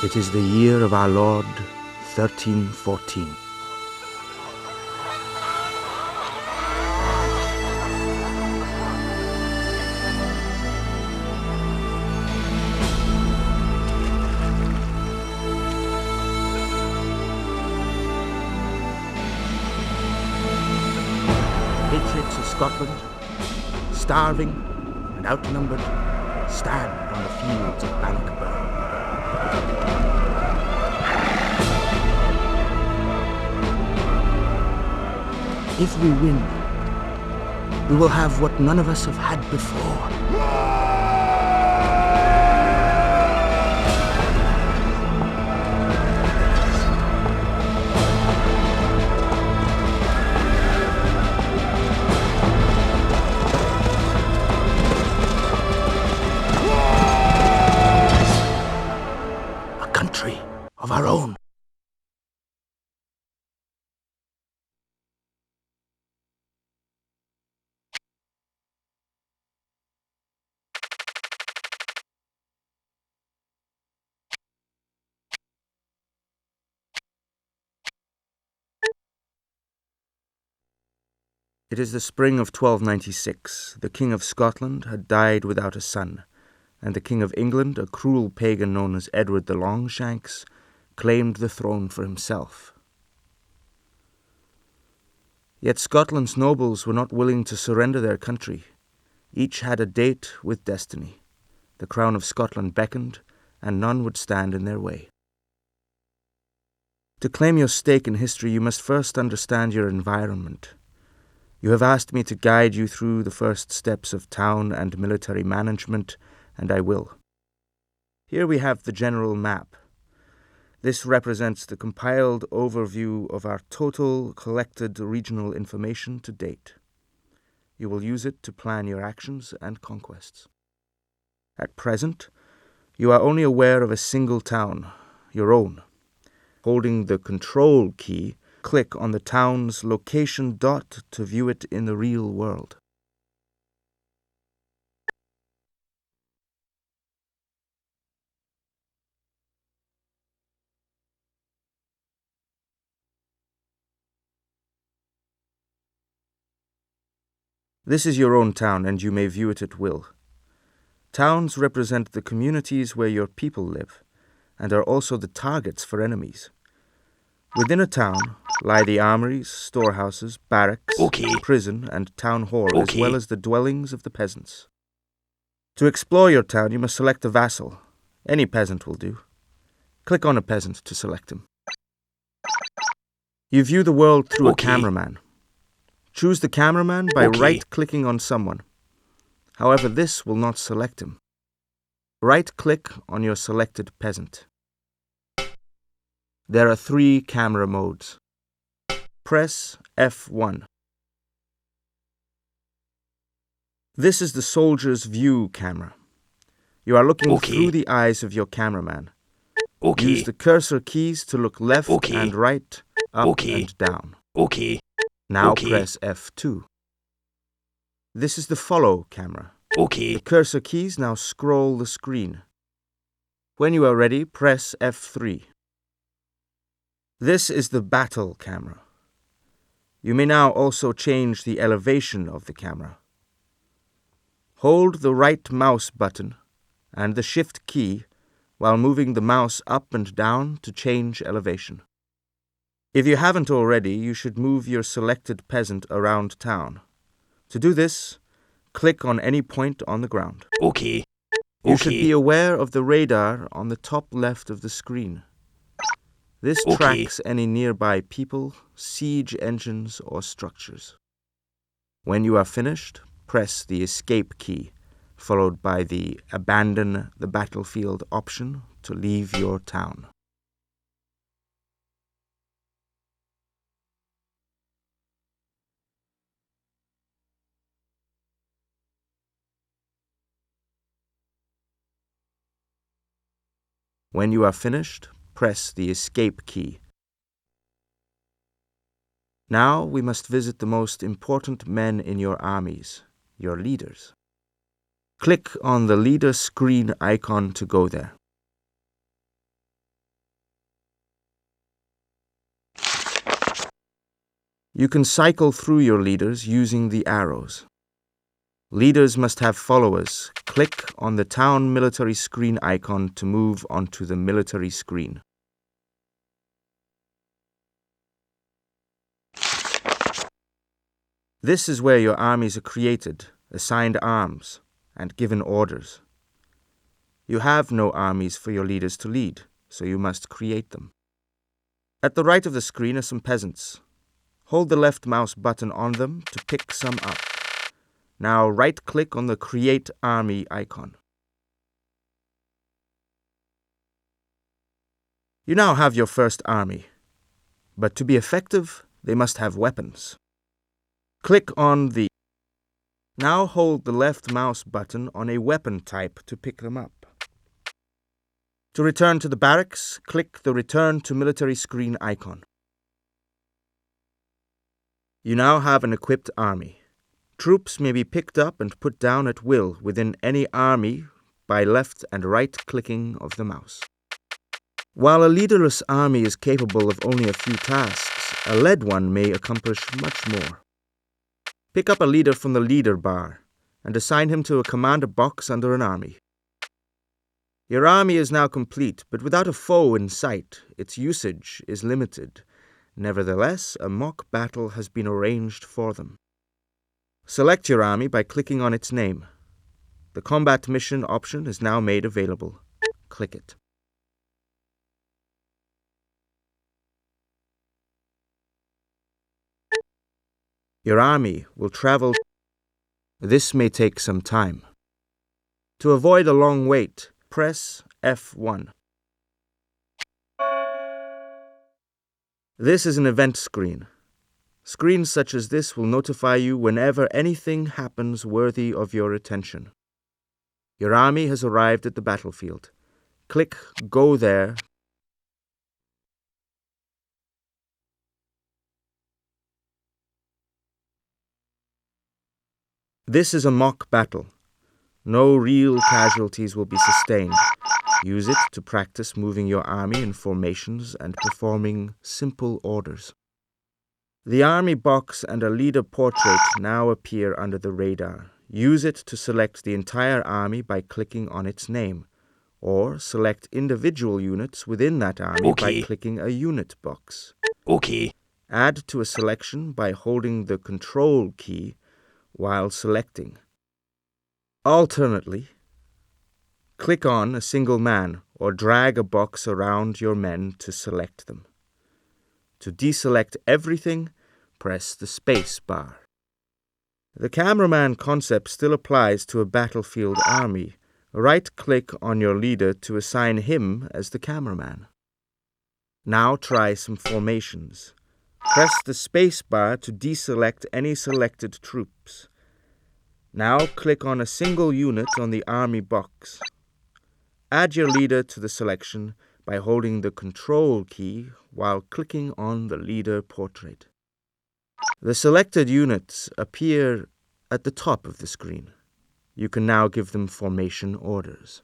It is the year of our Lord, 1314. Patriots of Scotland, starving and outnumbered, stand on the fields of Bannockburn. If we win, we will have what none of us have had before. A country of our own. It is the spring of 1296. The King of Scotland had died without a son, and the King of England, a cruel pagan known as Edward the Longshanks, claimed the throne for himself. Yet Scotland's nobles were not willing to surrender their country. Each had a date with destiny. The crown of Scotland beckoned, and none would stand in their way. To claim your stake in history, you must first understand your environment. You have asked me to guide you through the first steps of town and military management, and I will. Here we have the general map. This represents the compiled overview of our total collected regional information to date. You will use it to plan your actions and conquests. At present, you are only aware of a single town, your own. Holding the Control key, click on the town's location dot to view it in the real world. This is your own town, and you may view it at will. Towns represent the communities where your people live, and are also the targets for enemies. Within a town lie the armories, storehouses, barracks, prison, and town hall, as well as the dwellings of the peasants. To explore your town, you must select a vassal. Any peasant will do. Click on a peasant to select him. You view the world through a cameraman. Choose the cameraman by right-clicking on someone. However, this will not select him. Right-click on your selected peasant. There are 3 camera modes. Press F1. This is the soldier's view camera. You are looking through the eyes of your cameraman. Use the cursor keys to look left and right, up and down. Now press F2. This is the follow camera. The cursor keys now scroll the screen. When you are ready, press F3. This is the battle camera. You may now also change the elevation of the camera. Hold the right mouse button and the shift key while moving the mouse up and down to change elevation. If you haven't already, you should move your selected peasant around town. To do this, click on any point on the ground. You should be aware of the radar on the top left of the screen. This tracks any nearby people, siege engines, or structures. When you are finished, press the escape key, followed by the abandon the battlefield option to leave your town. When you are finished, press the escape key. Now we must visit the most important men in your armies, your leaders. Click on the leader screen icon to go there. You can cycle through your leaders using the arrows. Leaders must have followers. Click on the town military screen icon to move onto the military screen. This is where your armies are created, assigned arms, and given orders. You have no armies for your leaders to lead, so you must create them. At the right of the screen are some peasants. Hold the left mouse button on them to pick some up. Now right-click on the Create Army icon. You now have your first army, but to be effective, they must have weapons. Click on the... Now hold the left mouse button on a weapon type to pick them up. To return to the barracks, click the Return to Military screen icon. You now have an equipped army. Troops may be picked up and put down at will within any army by left and right-clicking of the mouse. While a leaderless army is capable of only a few tasks, a led one may accomplish much more. Pick up a leader from the leader bar and assign him to a commander box under an army. Your army is now complete, but without a foe in sight, its usage is limited. Nevertheless, a mock battle has been arranged for them. Select your army by clicking on its name. The Combat Mission option is now made available. Click it. Your army will travel. This may take some time. To avoid a long wait, press F1. This is an event screen. Screens such as this will notify you whenever anything happens worthy of your attention. Your army has arrived at the battlefield. Click Go There. This is a mock battle. No real casualties will be sustained. Use it to practice moving your army in formations and performing simple orders. The army box and a leader portrait now appear under the radar. Use it to select the entire army by clicking on its name, or select individual units within that army by clicking a unit box. Add to a selection by holding the Control key while selecting. Alternately, click on a single man or drag a box around your men to select them. To deselect everything, press the space bar. The cameraman concept still applies to a battlefield army. Right-click on your leader to assign him as the cameraman. Now try some formations. Press the space bar to deselect any selected troops. Now click on a single unit on the army box. Add your leader to the selection by holding the Control key while clicking on the leader portrait. The selected units appear at the top of the screen. You can now give them formation orders.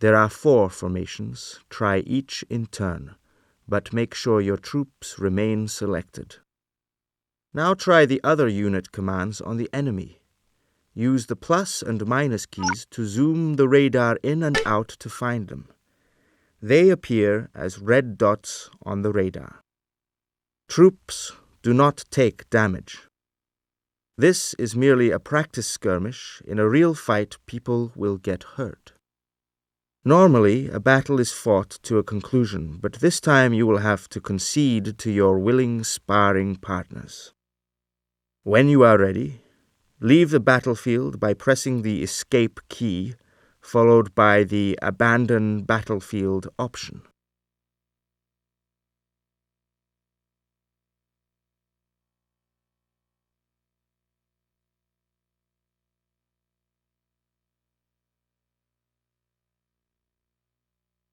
There are 4 formations. Try each in turn, but make sure your troops remain selected. Now try the other unit commands on the enemy. Use the plus and minus keys to zoom the radar in and out to find them. They appear as red dots on the radar. Troops do not take damage. This is merely a practice skirmish. In a real fight, people will get hurt. Normally, a battle is fought to a conclusion, but this time you will have to concede to your willing sparring partners. When you are ready, leave the battlefield by pressing the Escape key, followed by the Abandon Battlefield option.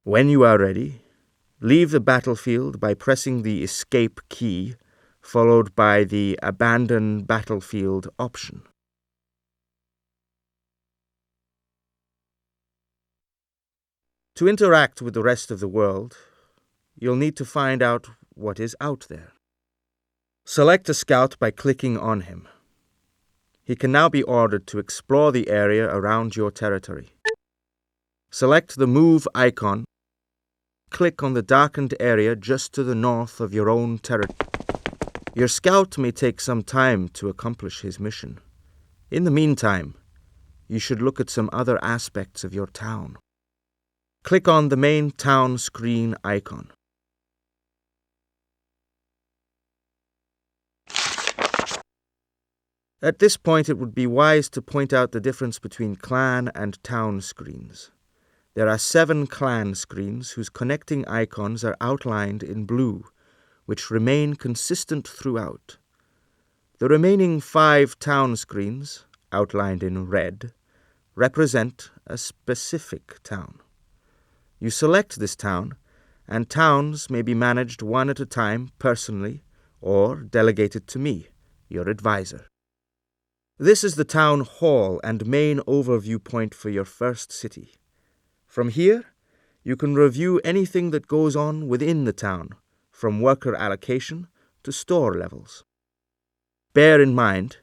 When you are ready, leave the battlefield by pressing the Escape key, followed by the Abandon Battlefield option. To interact with the rest of the world, you'll need to find out what is out there. Select a scout by clicking on him. He can now be ordered to explore the area around your territory. Select the Move icon. Click on the darkened area just to the north of your own territory. Your scout may take some time to accomplish his mission. In the meantime, you should look at some other aspects of your town. Click on the main town screen icon. At this point, it would be wise to point out the difference between clan and town screens. There are 7 clan screens whose connecting icons are outlined in blue, which remain consistent throughout. The remaining 5 town screens, outlined in red, represent a specific town. You select this town, and towns may be managed one at a time personally or delegated to me, your advisor. This is the town hall and main overview point for your first city. From here, you can review anything that goes on within the town, from worker allocation to store levels. Bear in mind,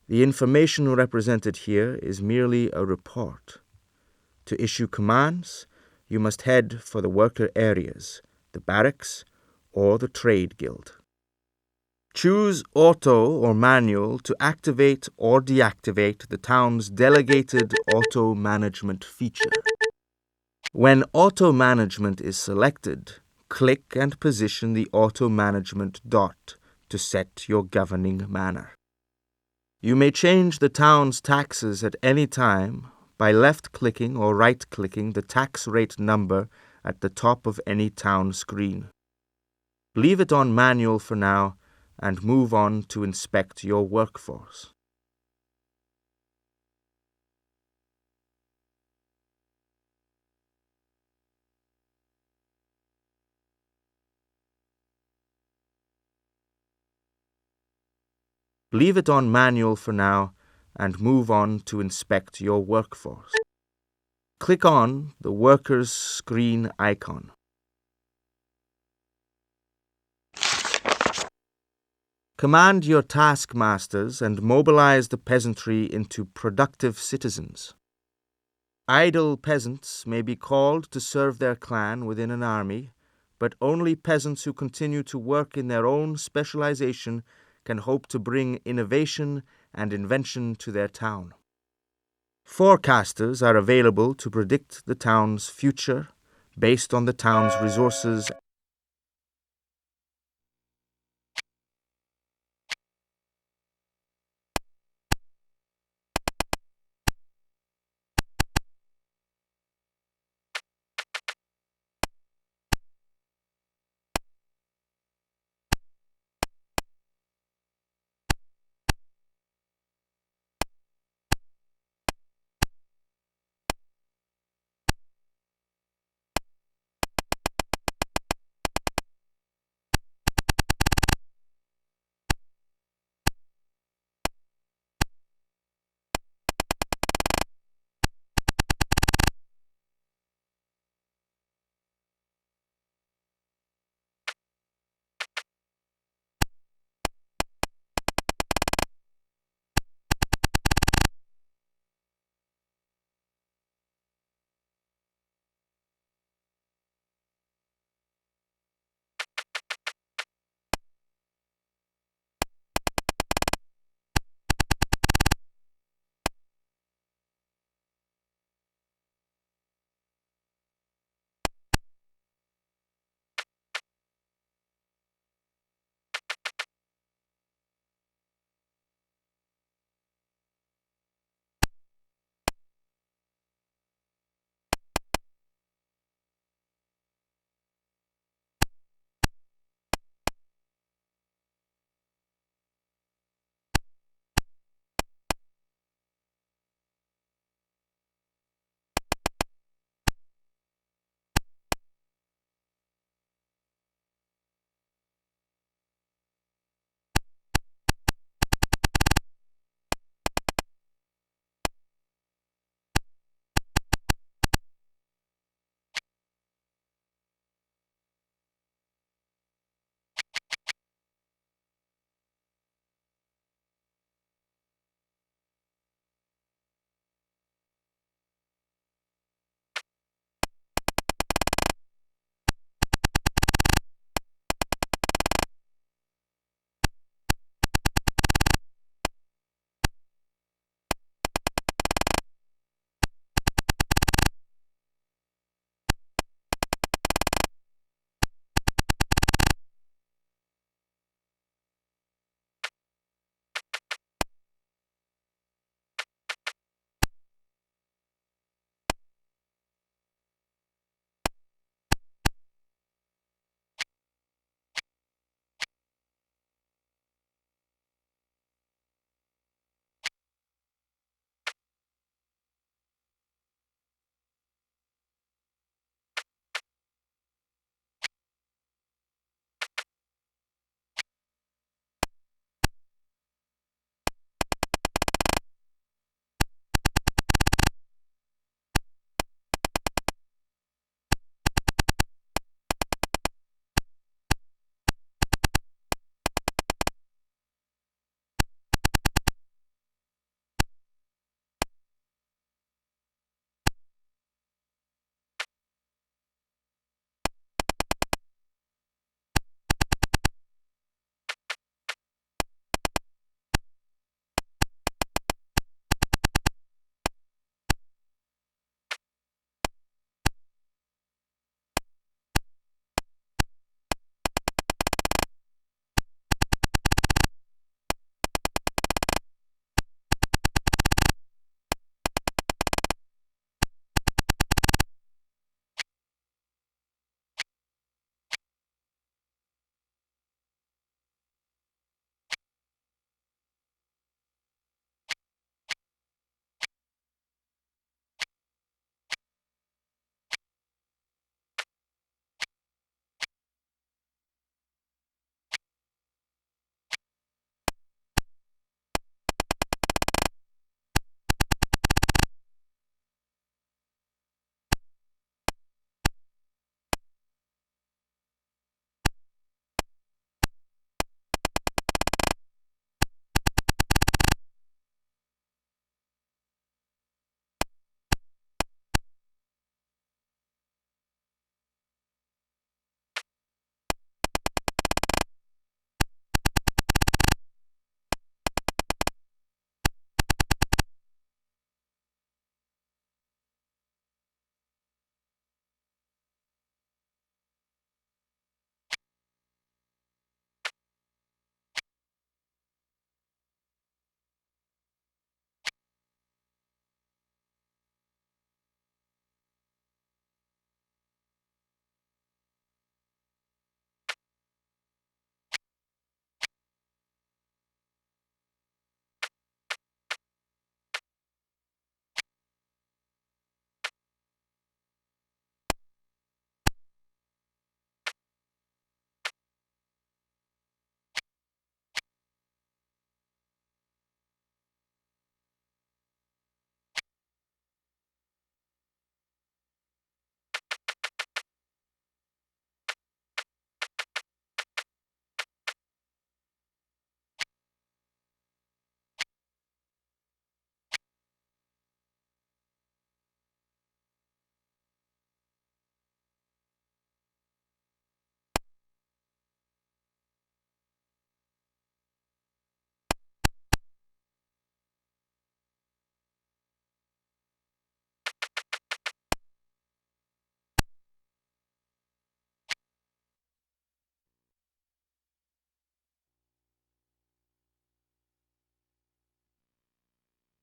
the information represented here is merely a report. To issue commands, you must head for the worker areas, the barracks, or the trade guild. Choose Auto or Manual to activate or deactivate the town's delegated auto management feature. When auto management is selected, click and position the auto management dot to set your governing manner. You may change the town's taxes at any time by left-clicking or right-clicking the tax rate number at the top of any town screen. Leave it on Manual for now and move on to inspect your workforce. Leave it on Manual for now and move on to inspect your workforce. Click on the Workers screen icon. Command your taskmasters and mobilize the peasantry into productive citizens. Idle peasants may be called to serve their clan within an army, but only peasants who continue to work in their own specialization can hope to bring innovation and invention to their town. Forecasters are available to predict the town's future based on the town's resources.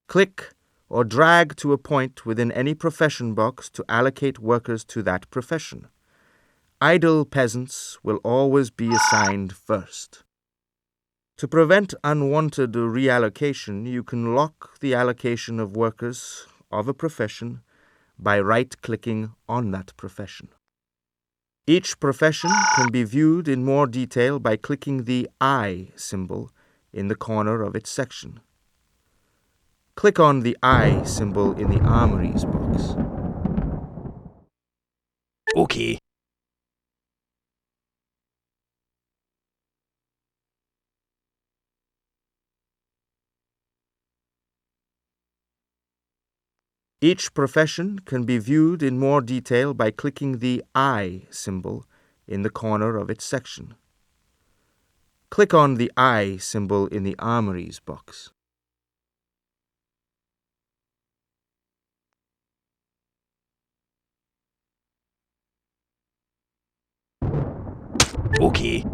Click or drag to a point within any profession box to allocate workers to that profession. Idle peasants will always be assigned first. To prevent unwanted reallocation, you can lock the allocation of workers of a profession by right-clicking on that profession. Each profession can be viewed in more detail by clicking the I symbol in the corner of its section. Click on the I symbol in the Armories box. Okay. Each profession can be viewed in more detail by clicking the I symbol in the corner of its section. Click on the I symbol in the Armories box. Okay.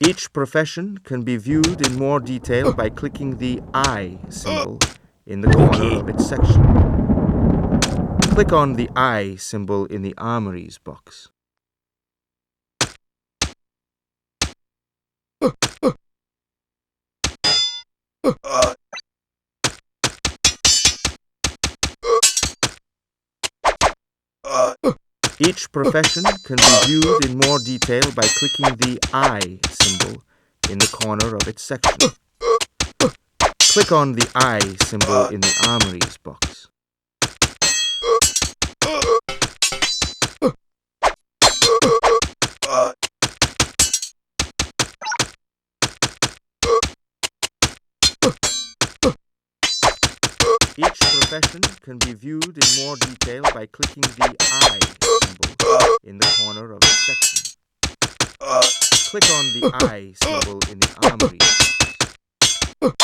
Each profession can be viewed in more detail by clicking the I symbol in the corner of its section. Click on the I symbol in the Armories box. Each profession can be viewed in more detail by clicking the I symbol in the corner of its section. Click on the I symbol in the Armories box. Each profession can be viewed in more detail by clicking the I symbol in the corner of its section. Click on the I symbol in the Armories box.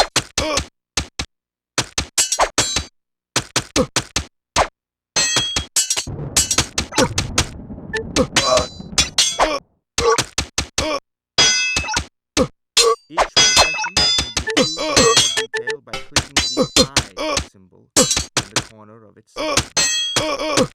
Each profession can be viewed in more detail by clicking the I symbol in the corner of its section.